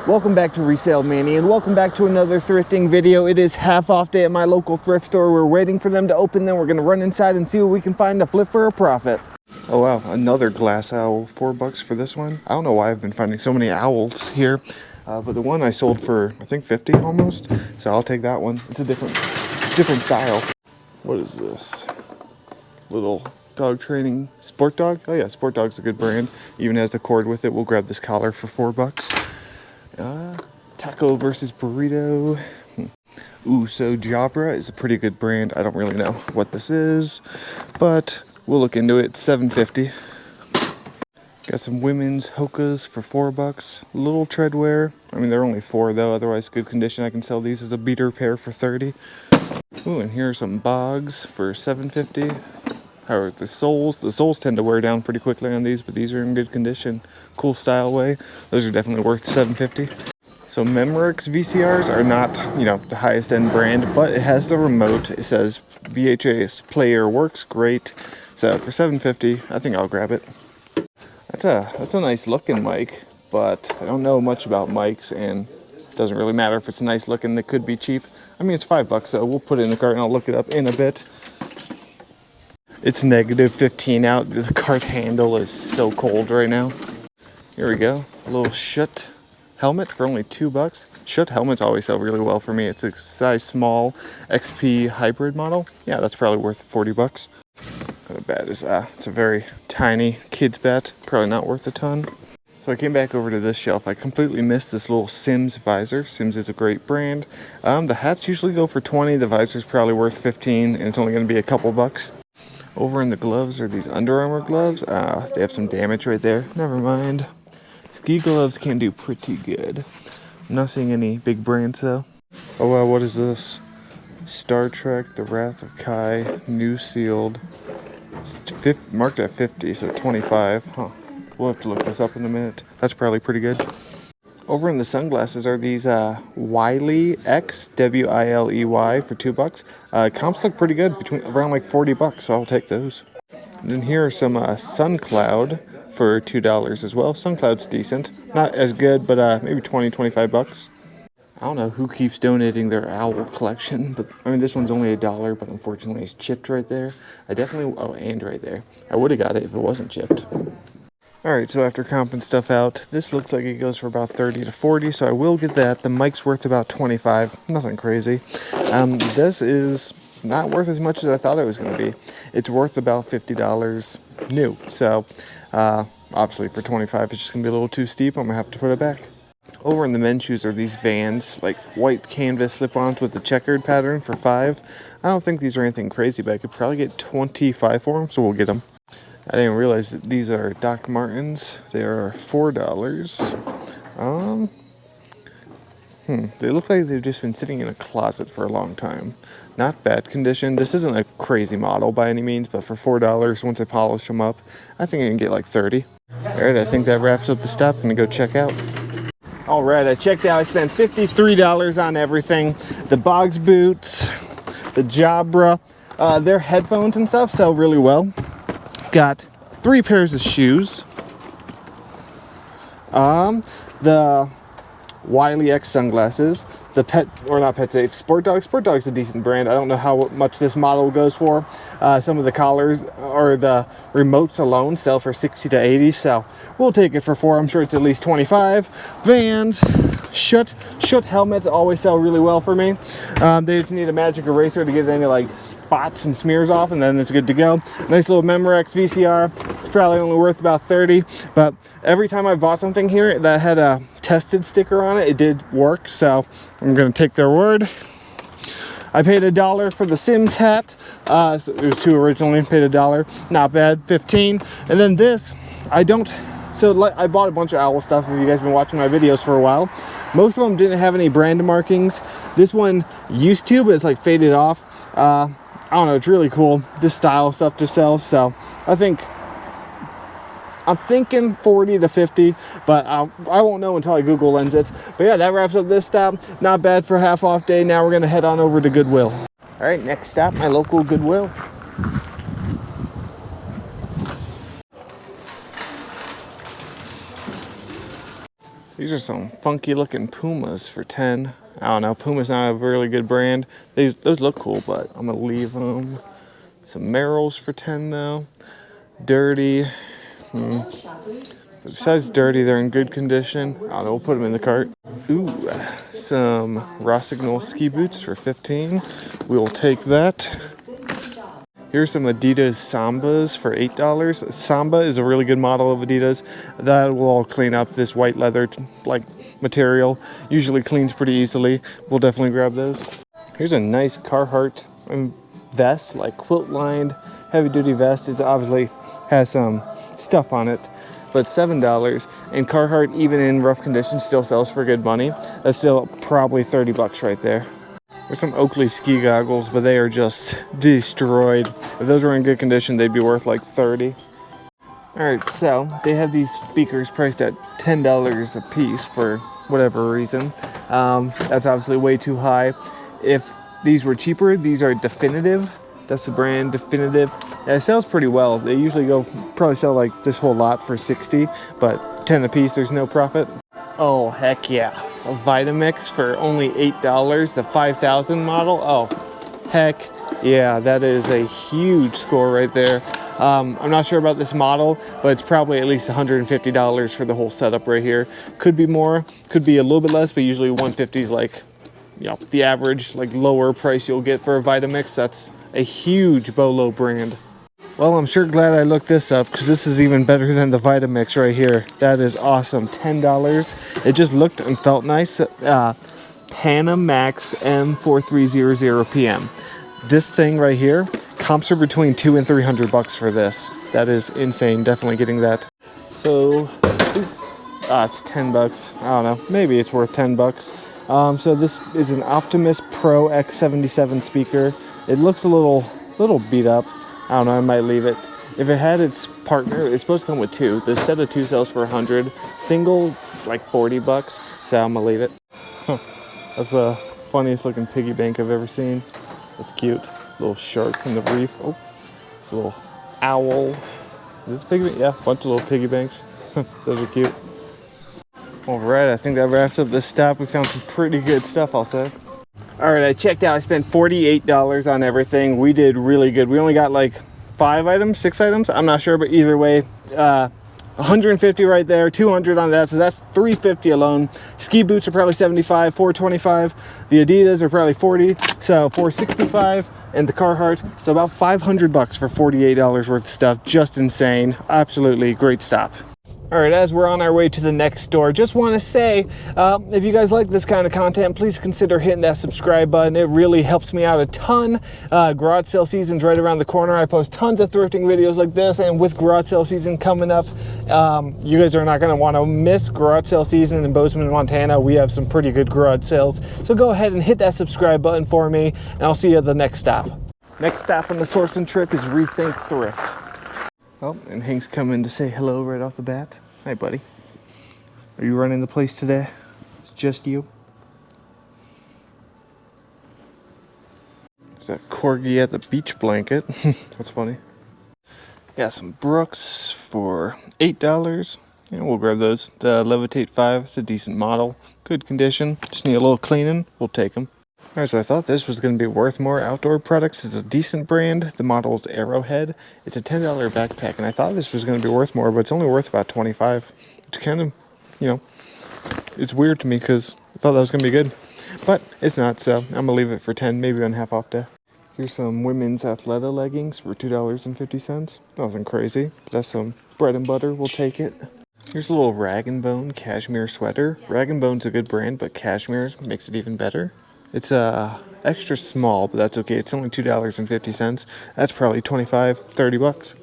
Welcome back to Resale Manny, and welcome back to another thrifting video. It is half off day at my local thrift store. We're waiting for them to open, then we're gonna run inside and see what we can find to flip for a profit. Oh wow, another glass owl, $4 for this one. I don't know why I've been finding so many owls here, but the one I sold for, I think 50 almost, so I'll take that one. It's a different style. What is this? Little dog training, Sport Dog? Oh yeah, Sport Dog's a good brand. Even has a cord with it. We'll grab this collar for $4. Taco versus burrito. Ooh, so Jabra is a pretty good brand. I don't really know what this is, but we'll look into it. It's $7.50. Got some women's Hokas for $4. Little treadwear. I mean, they're only 4 though, otherwise good condition. I can sell these as a beater pair for $30. Ooh, and here are some bogs for $7.50. However, the soles tend to wear down pretty quickly on these, but these are in good condition. Cool style way. Those are definitely worth $7.50. So Memorex VCRs are not, the highest end brand, but it has the remote. It says VHS player works great. So for $7.50, I think I'll grab it. That's a nice looking mic, but I don't know much about mics, and it doesn't really matter if it's nice looking. They could be cheap. I mean, it's $5, so we'll put it in the cart and I'll look it up in a bit. It's -15 out. The cart handle is so cold right now. Here we go. A little Schutt helmet for only $2. Schutt helmets always sell really well for me. It's a size small XP hybrid model. Yeah, that's probably worth $40. Not as bad as it's a very tiny kid's bat. Probably not worth a ton. So I came back over to this shelf. I completely missed this little Sims visor. Sims is a great brand. The hats usually go for $20. The visor's probably worth $15, and it's only going to be a couple bucks. Over in the gloves are these Under Armour gloves. They have some damage right there. Never mind. Ski gloves can do pretty good. I'm not seeing any big brands though. Oh wow, what is this? Star Trek, The Wrath of Kai, new sealed. It's marked at 50, so 25. Huh. We'll have to look this up in a minute. That's probably pretty good. Over in the sunglasses are these Wiley X, W-I-L-E-Y for $2. Comps look pretty good, around like $40, so I'll take those. And then here are some SunCloud for $2 as well. SunCloud's decent. Not as good, but maybe 20, $25. I don't know who keeps donating their owl collection, but I mean, this one's only $1, but unfortunately it's chipped right there. And right there. I would have got it if it wasn't chipped. Alright, so after comping stuff out, this looks like it goes for about 30 to 40, so I will get that. The mic's worth about 25, nothing crazy. This is not worth as much as I thought it was going to be. It's worth about $50 new, so obviously for 25 it's just going to be a little too steep. I'm going to have to put it back. Over in the men's shoes are these Vans, like white canvas slip-ons with the checkered pattern for $5. I don't think these are anything crazy, but I could probably get 25 for them, so we'll get them. I didn't realize that these are Doc Martens. They are $4. They look like they've just been sitting in a closet for a long time. Not bad condition. This isn't a crazy model by any means, but for $4, once I polish them up, I think I can get like 30. Alright, I think that wraps up the stop. I'm gonna go check out. Alright, I checked out. I spent $53 on everything. The Boggs boots, the Jabra, their headphones and stuff sell really well. Got 3 pairs of shoes. The Wiley X sunglasses. The Sport Dog. Sport Dog's a decent brand. I don't know how much this model goes for. Some of the collars or the remotes alone sell for 60 to 80, so we'll take it for 4. I'm sure it's at least 25. Vans, Schutt helmets always sell really well for me. They just need a magic eraser to get any like spots and smears off, and then it's good to go. Nice little Memorex VCR. It's probably only worth about 30, but every time I bought something here that had a tested sticker on it, it did work, so I'm gonna take their word. I paid $1 for the Sims hat. So it was $2 originally, paid $1. Not bad, 15. And then this, I bought a bunch of owl stuff. If you guys have been watching my videos for a while, most of them didn't have any brand markings. This one used to, but it's like faded off. I don't know, it's really cool. This style stuff just sells, so I'm thinking 40 to 50, but I won't know until I Google lens it. But yeah, that wraps up this stop. Not bad for a half off day. Now we're gonna head on over to Goodwill. All right, next stop, my local Goodwill. These are some funky looking Pumas for 10. I don't know, Puma's not a really good brand. Those look cool, but I'm gonna leave them. Some Merrells for 10 though. Dirty. But besides dirty, they're in good condition. I don't know, we'll put them in the cart. Ooh, some Rossignol ski boots for 15. We'll take that. Here's some Adidas Sambas for $8. Samba is a really good model of Adidas. That will all clean up this white leather like material. Usually cleans pretty easily. We'll definitely grab those. Here's a nice Carhartt vest, like quilt lined, heavy duty vest. It obviously has some stuff on it, but $7. And Carhartt, even in rough conditions, still sells for good money. That's still probably 30 bucks right there. There's some Oakley ski goggles, but they are just destroyed. If those were in good condition, they'd be worth like 30. All right, so they have these speakers priced at $10 a piece for whatever reason. That's obviously way too high. If these were cheaper, these are Definitive. That's the brand, Definitive. Yeah, it sells pretty well. They usually probably sell like this whole lot for 60, but 10 a piece, there's no profit. Oh, heck yeah. A Vitamix for only $8, the 5000 model. Oh, heck yeah, that is a huge score right there. I'm not sure about this model, but it's probably at least $150 for the whole setup right here. Could be more, could be a little bit less, but usually 150 is like, you know, the average, like lower price you'll get for a Vitamix. That's a huge Bolo brand. Well, I'm sure glad I looked this up because this is even better than the Vitamix right here. That is awesome. $10. It just looked and felt nice. Panamax M4300PM. This thing right here, comps are between $200 and $300 for this. That is insane. Definitely getting that. So, it's $10. I don't know. Maybe it's worth $10. So this is an Optimus Pro X77 speaker. It looks a little beat up. I don't know, I might leave it. If it had its partner, it's supposed to come with two. The set of two sells for 100. Single, like $40. So I'm gonna leave it. That's the funniest looking piggy bank I've ever seen. That's cute. Little shark in the reef. Oh, this little owl. Is this piggy bank? Yeah, a bunch of little piggy banks. Those are cute. All right, I think that wraps up this stop. We found some pretty good stuff, I'll say. All right, I checked out. I spent $48 on everything. We did really good. We only got like 6 items. I'm not sure, but either way, 150 right there, 200 on that. So that's $350 alone. Ski boots are probably 75, $425. The Adidas are probably 40, so $465. And the Carhartt, so about $500 for $48 worth of stuff. Just insane. Absolutely great stop. All right, as we're on our way to the next store, just want to say, if you guys like this kind of content, please consider hitting that subscribe button. It really helps me out a ton. Garage sale season's right around the corner. I post tons of thrifting videos like this, and with garage sale season coming up, you guys are not going to want to miss garage sale season in Bozeman, Montana. We have some pretty good garage sales. So go ahead and hit that subscribe button for me, and I'll see you at the next stop. Next stop on the sourcing trip is Rethink Thrift. Oh, and Hank's coming to say hello right off the bat. Hi, buddy. Are you running the place today? It's just you? There's that corgi at the beach blanket. That's funny. Got some Brooks for $8. Yeah, we'll grab those. The Levitate 5, it's a decent model. Good condition. Just need a little cleaning. We'll take them. Alright, so I thought this was going to be worth more. Outdoor Products is a decent brand. The model is Arrowhead. It's a $10 backpack, and I thought this was going to be worth more, but it's only worth about $25. It's kind of, you know, it's weird to me because I thought that was going to be good. But it's not, so I'm going to leave it for 10, maybe on half off day. Here's some women's Athleta leggings for $2.50. Nothing crazy. That's some bread and butter. We'll take it. Here's a little Rag & Bone cashmere sweater. Rag & Bone's a good brand, but cashmere makes it even better. It's extra small, but that's okay. It's only $2.50. That's probably $25-30.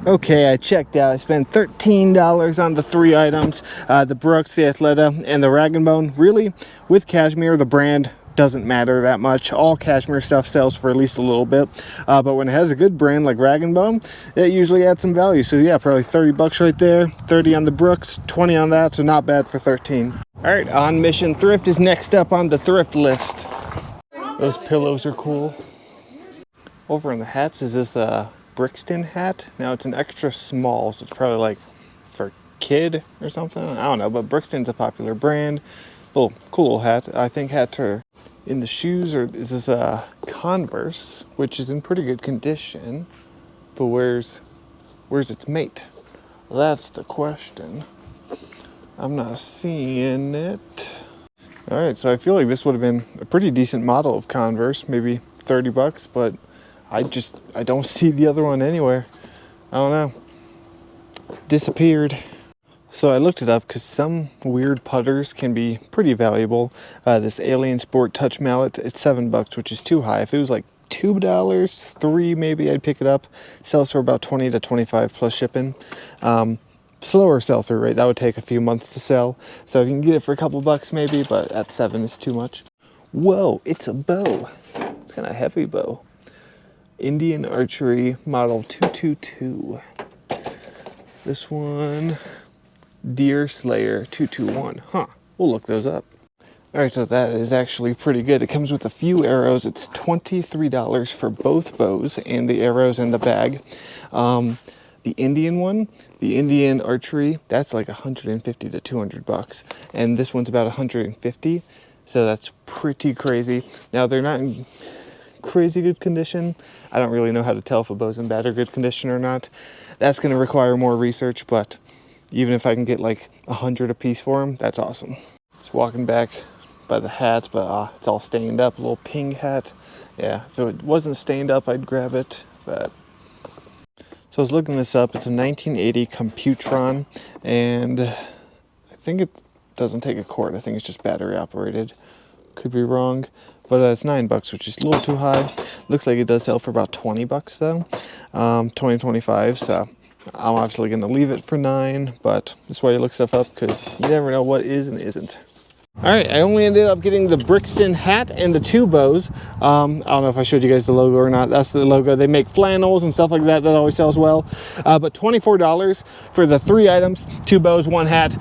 Okay, I checked out. I spent $13 on the 3 items. The Brooks, the Athleta, and the Rag & Bone. Really, with cashmere, the brand doesn't matter that much. All cashmere stuff sells for at least a little bit. But when it has a good brand like Rag & Bone, it usually adds some value. So yeah, probably $30 right there. 30 on the Brooks, 20 on that, so not bad for 13. All right, On Mission Thrift is next up on the thrift list. Those pillows are cool. Over in the hats is this Brixton hat. Now it's an extra small, so it's probably like for kid or something. I don't know, but Brixton's a popular brand. Little cool little hat. I think hats are in the shoes, or is this a Converse, which is in pretty good condition. But where's its mate? That's the question. I'm not seeing it. All right, so I feel like this would have been a pretty decent model of Converse, maybe 30 bucks, but I don't see the other one anywhere. I don't know. Disappeared. So I looked it up because some weird putters can be pretty valuable. This Alien Sport Touch Mallet, it's $7, which is too high. If it was like $2, $3 maybe, I'd pick it up. Sells for about 20 to 25 plus shipping. Slower sell-through rate, that would take a few months to sell. So you can get it for a couple bucks maybe, but at $7 is too much. Whoa, it's a bow. It's kind of heavy bow. Indian Archery Model 222. This one, Deer Slayer 221. Huh, we'll look those up. All right, so that is actually pretty good. It comes with a few arrows. It's $23 for both bows and the arrows in the bag. The Indian one, the Indian Archery, that's like 150 to 200 bucks. And this one's about 150. So that's pretty crazy. Now they're not in crazy good condition. I don't really know how to tell if a bow's in bad or good condition or not. That's going to require more research, but even if I can get like 100 a piece for them, that's awesome. Just walking back by the hats, but it's all stained up. A little ping hat. Yeah, if it wasn't stained up, I'd grab it. But so I was looking this up. It's a 1980 Computron, and I think it doesn't take a cord. I think it's just battery operated. Could be wrong, but it's $9, which is a little too high. Looks like it does sell for about 20 bucks though, 20, 25. So I'm obviously gonna leave it for $9, but that's why you look stuff up, because you never know what is and isn't. All right, I only ended up getting the Brixton hat and the two bows. I don't know if I showed you guys the logo or not. That's the logo. They make flannels and stuff like that. That always sells well. But $24 for the 3 items, 2 bows, 1 hat.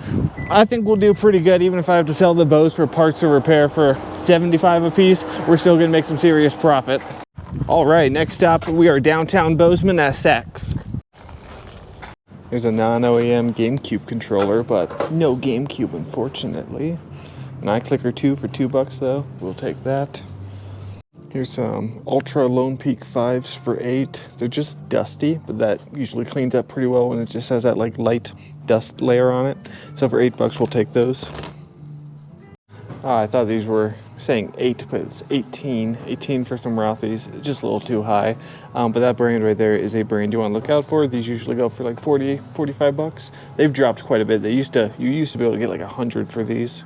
I think we'll do pretty good. Even if I have to sell the bows for parts or repair for $75 a piece, we're still gonna make some serious profit. All right, next stop, we are downtown Bozeman at Saks. There's a non-OEM GameCube controller, but no GameCube, unfortunately. An iClicker 2 for $2 though, we'll take that. Here's some Ultra Lone Peak 5s for $8. They're just dusty, but that usually cleans up pretty well when it just has that like light dust layer on it. So for $8, we'll take those. I thought these were saying 8, but it's 18. 18 for some Rothy's. It's just a little too high. But that brand right there is a brand you want to look out for. These usually go for like 40, 45 bucks. They've dropped quite a bit. You used to be able to get like 100 for these.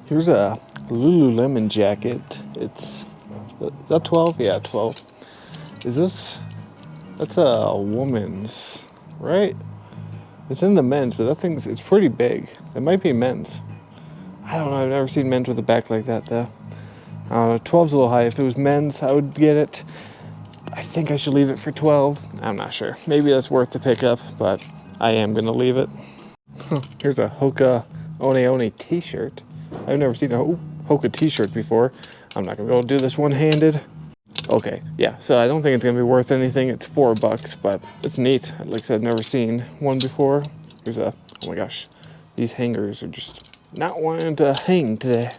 Here's a Lululemon jacket. Is that 12? Yeah, 12. That's a woman's, right? It's in the men's, but it's pretty big. It might be men's. I don't know, I've never seen men's with a back like that though. I don't know, 12's a little high. If it was men's, I would get it. I think I should leave it for 12. I'm not sure. Maybe that's worth the pickup, but I am gonna leave it. Here's a Hoka One One t-shirt. I've never seen a Hoka t-shirt before. I'm not gonna be able to do this one-handed. Okay, yeah, so I don't think it's gonna be worth anything. It's $4, but it's neat. Like I said, I've never seen one before. Here's oh my gosh, these hangers are just not wanting to hang today.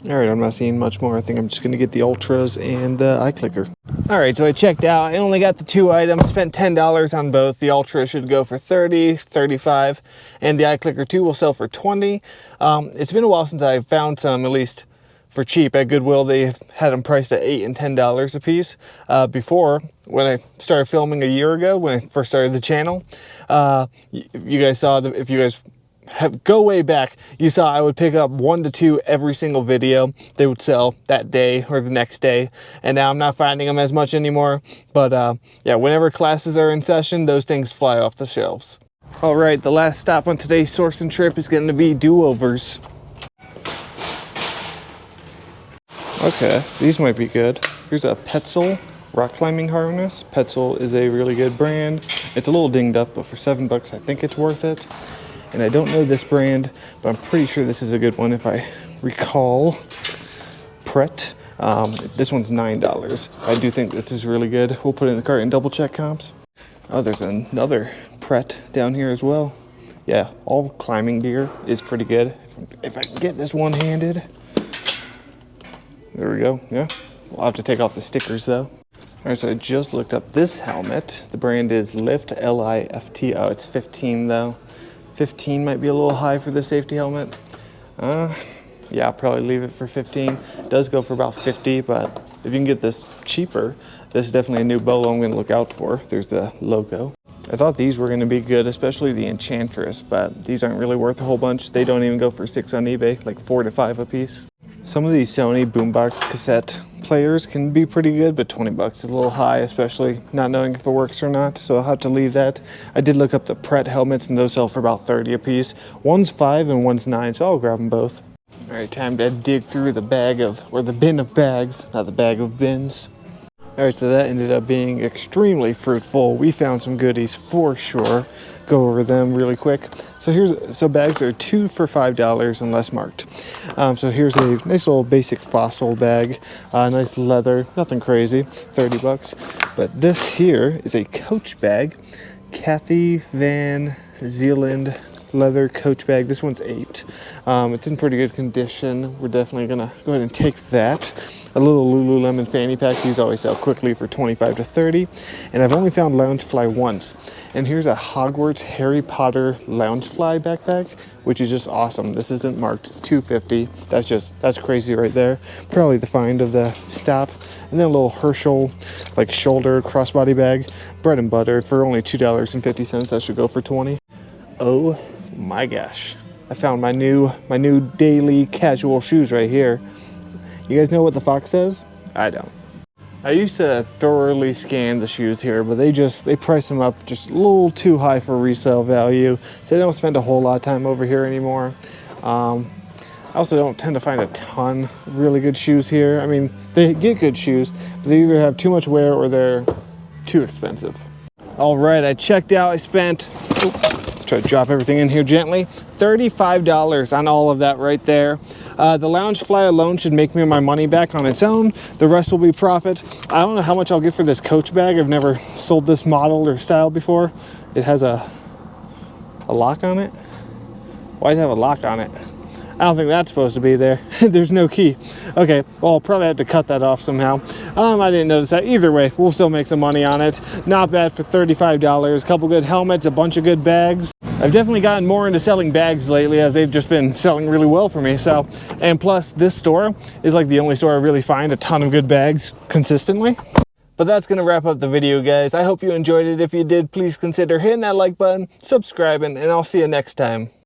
All right, I'm not seeing much more. I think I'm just gonna get the Ultras and the iClicker. All right, so I checked out. I only got the 2 items, spent $10 on both. The Ultra should go for 30, 35, and the iClicker 2 will sell for 20. It's been a while since I found some, at least for cheap at Goodwill. They had them priced at $8 and $10 a piece. Before, when I started filming a year ago, when I first started the channel, you guys saw that. If you guys go way back, you saw I would pick up 1 to 2 every single video. They would sell that day or the next day, and now I'm not finding them as much anymore. But yeah, whenever classes are in session, those things fly off the shelves. All right, the last stop on today's sourcing trip is going to be Do-Overs. Okay, these might be good. Here's a Petzl rock climbing harness. Petzl is a really good brand. It's a little dinged up, but for $7, I think it's worth it. And I don't know this brand, but I'm pretty sure this is a good one if I recall. Pret. This one's $9. I do think this is really good. We'll put it in the cart and double check comps. Oh, there's another Pret down here as well. Yeah, all climbing gear is pretty good. If I can get this one-handed. There we go, yeah. I'll have to take off the stickers though. All right, so I just looked up this helmet. The brand is Lift, L-I-F-T. Oh, it's 15 though. 15 might be a little high for the safety helmet. Yeah, I'll probably leave it for 15. It does go for about 50, but if you can get this cheaper, this is definitely a new bolo I'm gonna look out for. There's the logo. I thought these were gonna be good, especially the Enchantress, but these aren't really worth a whole bunch. They don't even go for 6 on eBay, like 4 to 5 a piece. Some of these Sony boombox cassette players can be pretty good, but 20 bucks is a little high, especially not knowing if it works or not, so I'll have to leave that. I did look up the Pret helmets, and those sell for about 30 a piece. One's 5 and one's 9, so I'll grab them both. All right, time to dig through the bag of, or the bin of bags, not the bag of bins. All right, so that ended up being extremely fruitful. We found some goodies for sure. Go over them really quick. So bags are 2 for $5 unless marked. So here's a nice little basic Fossil bag, nice leather, nothing crazy, 30 bucks. But this here is a Coach bag, Kathy Van Zeeland leather Coach bag. This one's 8. It's in pretty good condition. We're definitely gonna go ahead and take that. A little Lululemon fanny pack. These always sell quickly for 25 to 30. And I've only found Loungefly once. And here's a Hogwarts Harry Potter Loungefly backpack, which is just awesome. This isn't marked, it's $2.50. That's crazy right there. Probably the find of the stop. And then a little Herschel, like shoulder crossbody bag, bread and butter for only $2.50. That should go for 20. Oh my gosh. I found my new daily casual shoes right here. You guys know what the fox says? I don't. I used to thoroughly scan the shoes here, but they price them up just a little too high for resale value, so I don't spend a whole lot of time over here anymore. I also don't tend to find a ton of really good shoes here. I mean, they get good shoes, but they either have too much wear or they're too expensive. All right, I checked out. I spent, try to drop everything in here gently, $35 on all of that right there. The Loungefly alone should make me my money back on its own. The rest will be profit. I don't know how much I'll get for this Coach bag. I've never sold this model or style before. It has a lock on it. Why does it have a lock on it? I don't think that's supposed to be there. There's no key. Okay, well, I'll probably have to cut that off somehow. I didn't notice that. Either way, we'll still make some money on it. Not bad for $35. A couple good helmets, a bunch of good bags. I've definitely gotten more into selling bags lately, as they've just been selling really well for me. So, and plus this store is like the only store I really find a ton of good bags consistently. But that's going to wrap up the video, guys. I hope you enjoyed it. If you did, please consider hitting that like button, subscribing, and I'll see you next time.